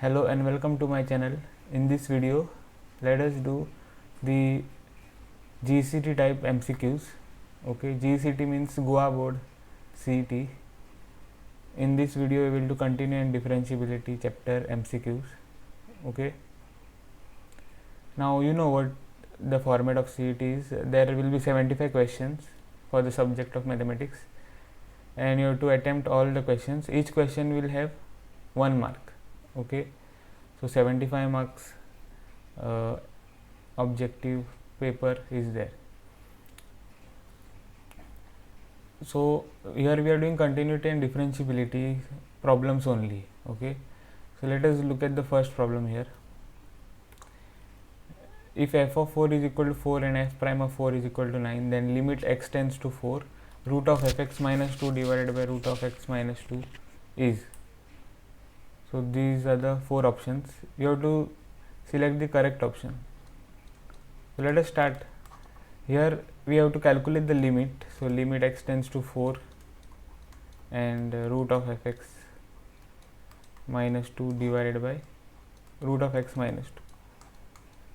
Hello and welcome to my channel. In this video, let us do the GCT type MCQs. Okay, GCT means Goa Board CET. In this video, we will do continuum and differentiability chapter MCQs. Okay. Now you know what the format of CET is. There will be 75 questions for the subject of mathematics, and you have to attempt all the questions. Each question will have 1 mark. Okay. So 75 marks objective paper is there. So here we are doing continuity and differentiability problems only. Okay, so let us look at the first problem here. If f of 4 is equal to 4 and f prime of 4 is equal to 9, then limit x tends to 4, root of fx minus 2 divided by root of x minus 2 is. So these are the 4 options. You have to select the correct option. So let us start. Here we have to calculate the limit. So limit x tends to 4 and root of fx minus 2 divided by root of x minus 2.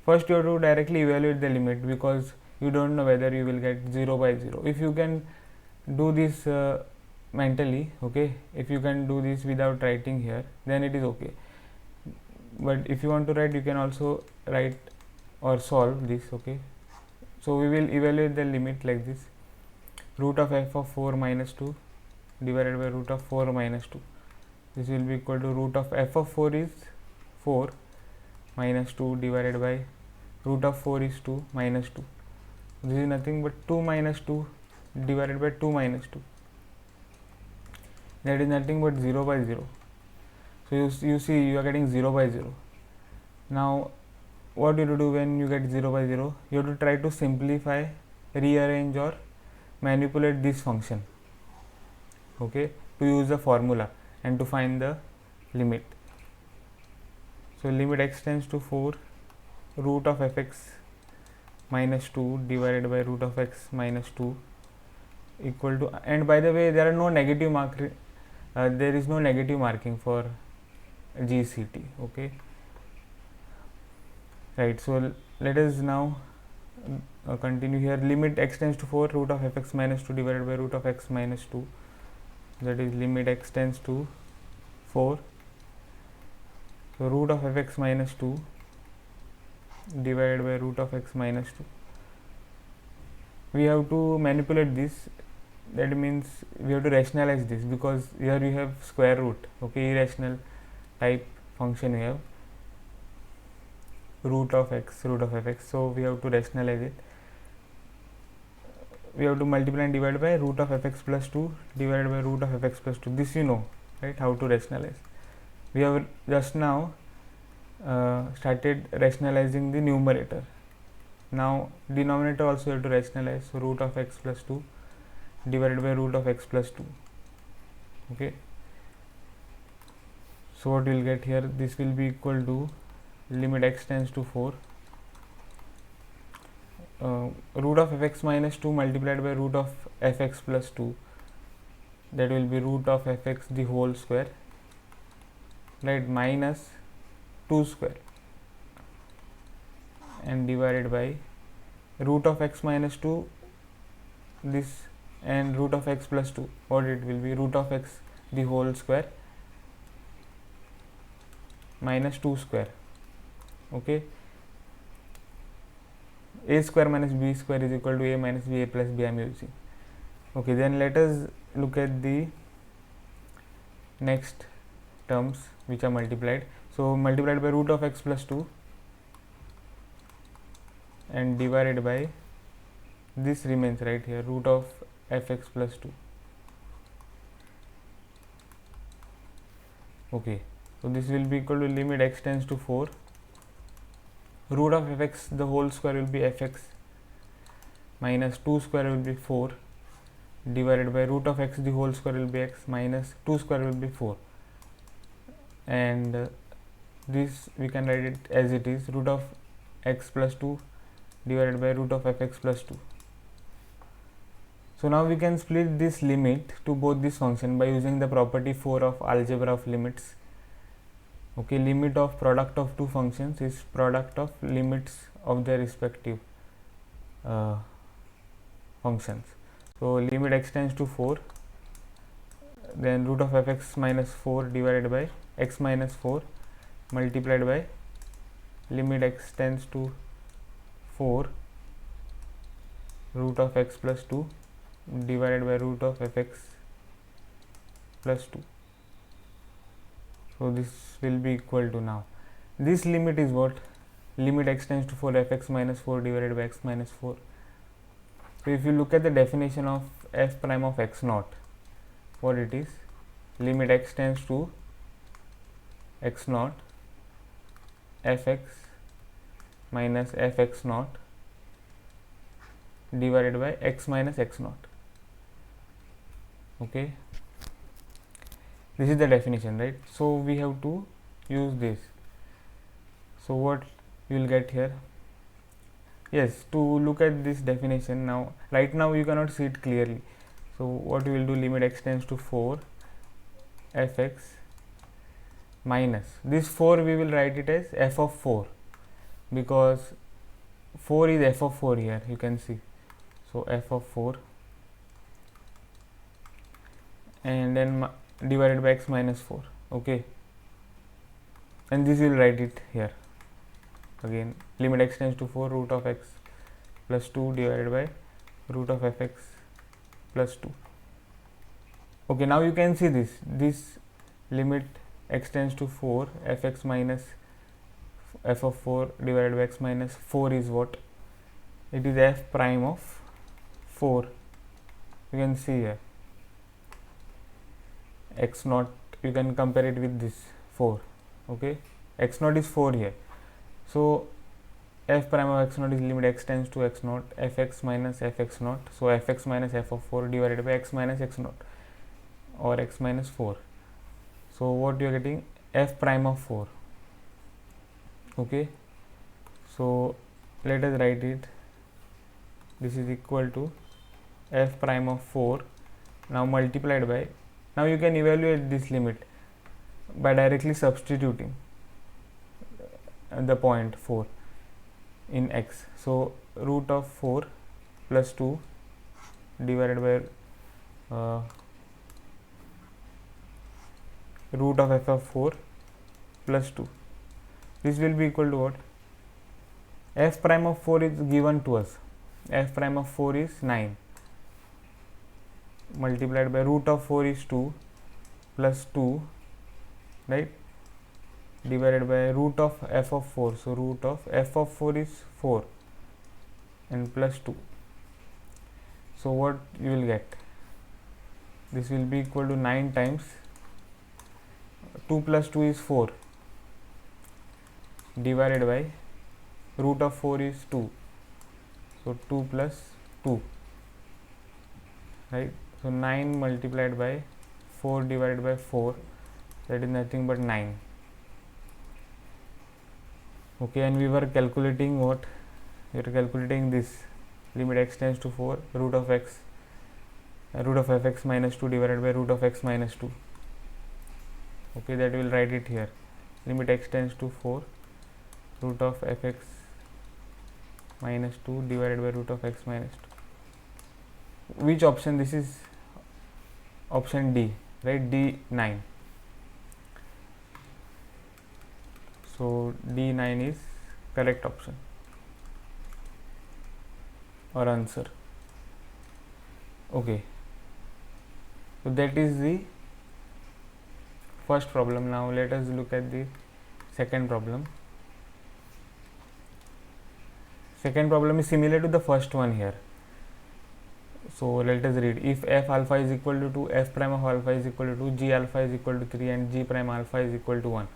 First you have to directly evaluate the limit, because you don't know whether you will get 0 by 0. If you can do this mentally, okay, if you can do this without writing here, then it is okay. But if you want to write, you can also write or solve this. Okay, so we will evaluate the limit like this: root of f of 4 minus 2 divided by root of 4 minus 2. This will be equal to root of f of 4 is 4 minus 2 divided by root of 4 is 2 minus 2. This is nothing but 2 minus 2 divided by 2 minus 2. That is nothing but 0 by 0. So you see you are getting 0 by 0. Now what you have to do when you get 0 by 0? You have to try to simplify, rearrange or manipulate this function, okay, to use the formula and to find the limit. So limit x tends to 4, root of fx minus 2 divided by root of x minus 2 equal to, and by the way, there are no negative mark, there is no negative marking for GCT. Okay, right. So let us now continue here. Limit x tends to 4, root of fx minus 2 divided by root of x minus 2, that is limit x tends to 4. So root of fx minus 2 divided by root of x minus 2. We have to manipulate this. That means we have to rationalize this, because here you have square root. Okay, irrational type function you have, root of fx. So we have to rationalize it. We have to multiply and divide by root of fx plus 2 divided by root of fx plus 2. This you know, right, how to rationalize. We have just now started rationalizing the numerator. Now denominator also you have to rationalize. So root of x plus 2 divided by root of x plus 2. Okay, so what we will get here, this will be equal to limit x tends to 4, root of fx minus 2 multiplied by root of fx plus 2, that will be root of fx the whole square, right, minus 2 square, and divided by root of x minus 2 this, and root of x plus 2, what it will be, root of x the whole square minus 2 square. Okay, a square minus b square is equal to a minus b, a plus b I am using. Okay, then let us look at the next terms which are multiplied. So multiplied by root of x plus 2 and divided by this remains right here, root of fx plus 2. Okay, so this will be equal to limit x tends to 4, root of fx the whole square will be fx minus 2 square will be 4 divided by root of x the whole square will be x minus 2 square will be 4, and this we can write it as it is, root of x plus 2 divided by root of fx plus 2. So now we can split this limit to both this function by using the property 4 of algebra of limits. Okay, limit of product of two functions is product of limits of their respective functions. So limit x tends to 4, then root of fx minus 4 divided by x minus 4 multiplied by limit x tends to 4 root of x plus 2 divided by root of fx plus 2. So this will be equal to, now this limit is what? Limit x tends to 4 fx minus 4 divided by x minus 4. So if you look at the definition of f prime of x naught, what it is? Limit x tends to x naught fx minus fx naught divided by x minus x naught. Okay, this is the definition, right? So we have to use this. So what you will get here? Yes, to look at this definition now, right now you cannot see it clearly. So what we will do, limit x tends to 4 fx minus this 4, we will write it as f of 4 because 4 is f of 4 here, you can see. So f of 4 and then divided by x minus 4. Okay, and this will write it here again, limit x tends to 4 root of x plus 2 divided by root of fx plus 2. Okay, now you can see this limit x tends to 4 fx minus f of 4 divided by x minus 4 is what? It is f prime of 4. You can see here x naught, you can compare it with this 4. Okay, x naught is 4 here. So f prime of x naught is limit x tends to x naught fx minus fx naught. So fx minus f of 4 divided by x minus x naught or x minus 4. So what you are getting? F prime of 4. Okay, so let us write it. This is equal to f prime of 4 now multiplied by, now you can evaluate this limit by directly substituting the point 4 in x. So root of 4 plus 2 divided by root of f of 4 plus 2. This will be equal to what? F prime of 4 is given to us. F prime of 4 is 9 multiplied by root of 4 is 2 plus 2, right, divided by root of f of 4. So root of f of 4 is 4 and plus 2. So what you will get? This will be equal to 9 times 2 plus 2 is 4 divided by root of 4 is 2. So 2 plus 2, right? So 9 multiplied by 4 divided by 4, that is nothing but 9. Okay, and we were calculating what? We were calculating this limit x tends to 4 root of x root of fx minus 2 divided by root of x minus 2. Okay, that we will write it here, limit x tends to 4 root of fx minus 2 divided by root of x minus 2. Which option? This is option D, right? D9. So D9 is correct option or answer. Okay, so that is the first problem. Now let us look at the second problem. Second problem is similar to the first one here. So let us read. If f alpha is equal to 2, f prime of alpha is equal to 2, g alpha is equal to 3 and g prime alpha is equal to 1,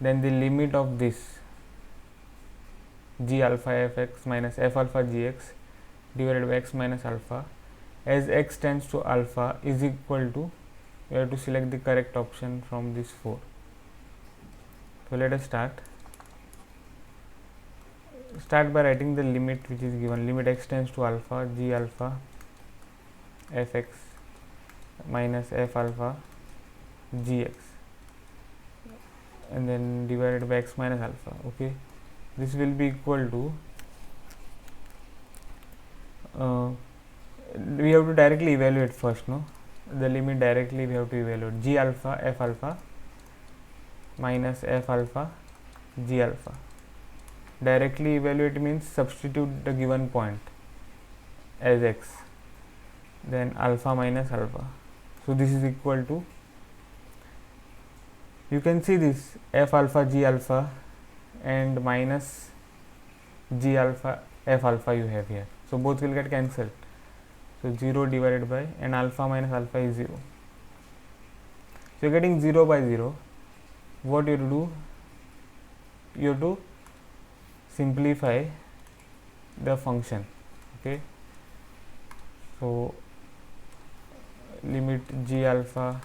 then the limit of this g alpha fx minus f alpha gx divided by x minus alpha as x tends to alpha is equal to, we have to select the correct option from this 4. So let us start by writing the limit which is given. Limit x tends to alpha g alpha fx minus f alpha gx. and then divided by x minus alpha. Okay, this will be equal to we have to directly evaluate first, no? The limit directly we have to evaluate g alpha f alpha minus f alpha g alpha. Directly evaluate means substitute the given point as x, then alpha minus alpha. So this is equal to, you can see this f alpha g alpha and minus g alpha f alpha you have here, so both will get cancelled. So 0 divided by, and alpha minus alpha is 0. So you're getting 0 by 0. What you have to do, you have to simplify the function. Okay, so limit g alpha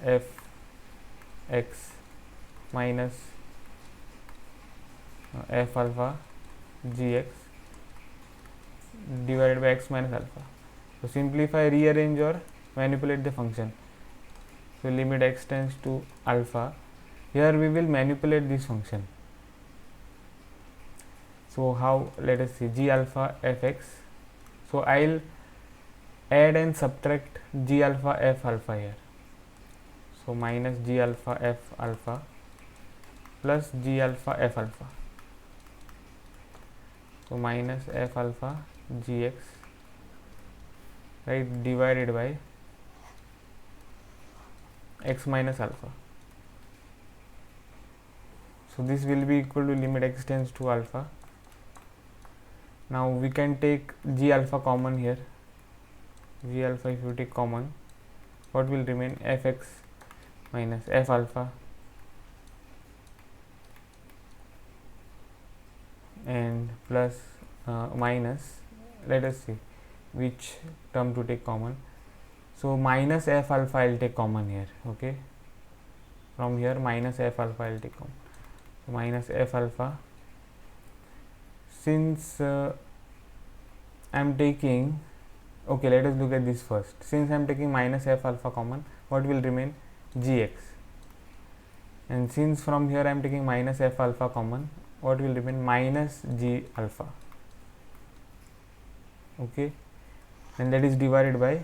f x minus f alpha gx divided by x minus alpha. So simplify, rearrange or manipulate the function. So limit x tends to alpha. Here we will manipulate this function. So how? Let us see. G alpha fx. So I'll add and subtract g alpha f alpha here. So minus g alpha f alpha plus g alpha f alpha. So minus f alpha gx, right, divided by x minus alpha. So this will be equal to limit x tends to alpha. Now we can take g alpha common here. G alpha if you take common, what will remain? Fx minus f alpha and plus minus, let us see which term to take common. So minus f alpha I will take common here. Okay, from here minus f alpha I will take common. So minus f alpha, since I am taking, okay, let us look at this first. Since I am taking minus f alpha common, what will remain? Gx. And since from here I am taking minus f alpha common, what will remain? Minus g alpha. Okay, and that is divided by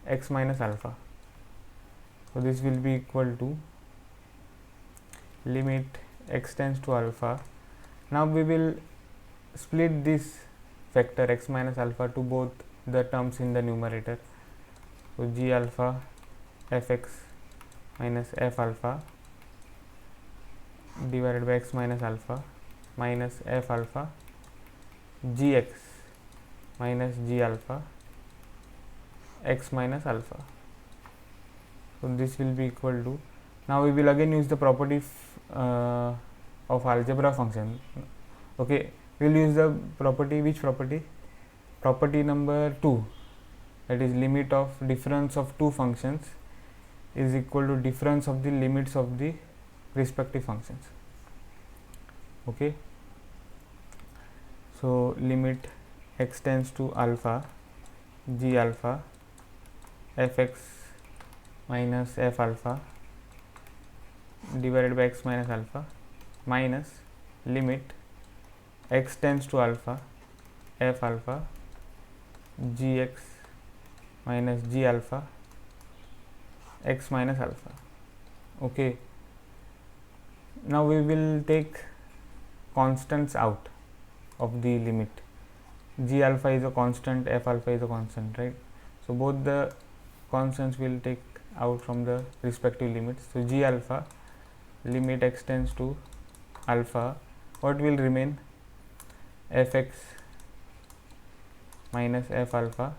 x minus alpha. So this will be equal to limit x tends to alpha. Now we will split this factor x minus alpha to both the terms in the numerator. So g alpha fx minus f alpha divided by x minus alpha minus f alpha gx minus g alpha x minus alpha. So this will be equal to, now we will again use the property of algebra function. Okay, we will use the property, which property? Property number 2, that is limit of difference of two functions is equal to difference of the limits of the respective functions. Okay, so limit x tends to alpha g alpha fx minus f alpha divided by x minus alpha minus limit x tends to alpha f alpha gx minus g alpha x minus alpha. Okay, now we will take constants out of the limit. G alpha is a constant, f alpha is a constant, right? So both the constants will take out from the respective limits. So g alpha, limit x tends to alpha, what will remain? Fx minus f alpha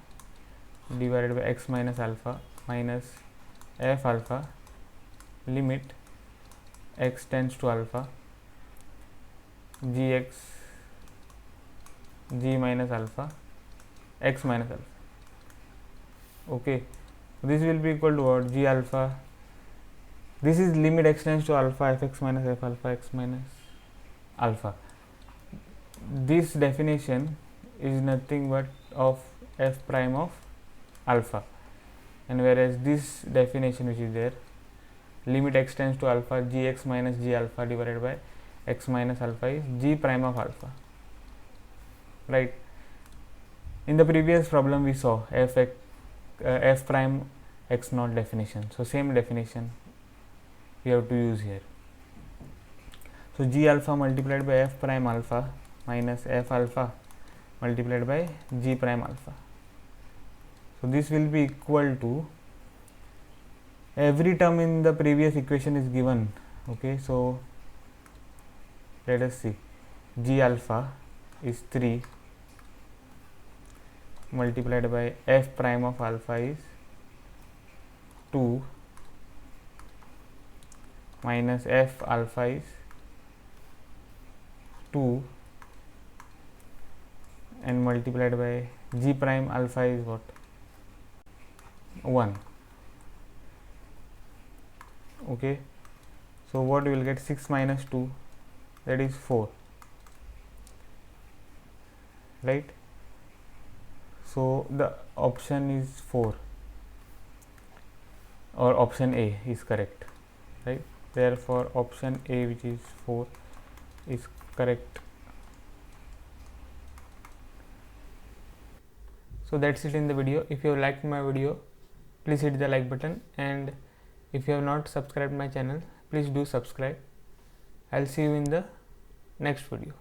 divided by x minus alpha minus f alpha limit x tends to alpha gx g minus alpha x minus alpha. Okay, this will be equal to what? G alpha, this is limit x tends to alpha fx minus f alpha x minus alpha. This definition is nothing but of f prime of alpha, and whereas this definition which is there, limit x tends to alpha, gx minus g alpha divided by x minus alpha is g prime of alpha, right? In the previous problem we saw f prime x naught definition, so same definition we have to use here. So g alpha multiplied by f prime alpha minus f alpha multiplied by g prime alpha. So this will be equal to, every term in the previous equation is given, okay? So let us see, g alpha is 3 multiplied by f prime of alpha is 2 minus f alpha is 2 and multiplied by g prime alpha is what? 1. Okay, so what we will get? 6 minus 2, that is 4, right? So the option is 4, or option A is correct, right? Therefore option A, which is 4, is correct. So that's it in the video. If you have liked my video, please hit the like button, and if you have not subscribed my channel, please do subscribe. I'll see you in the next video.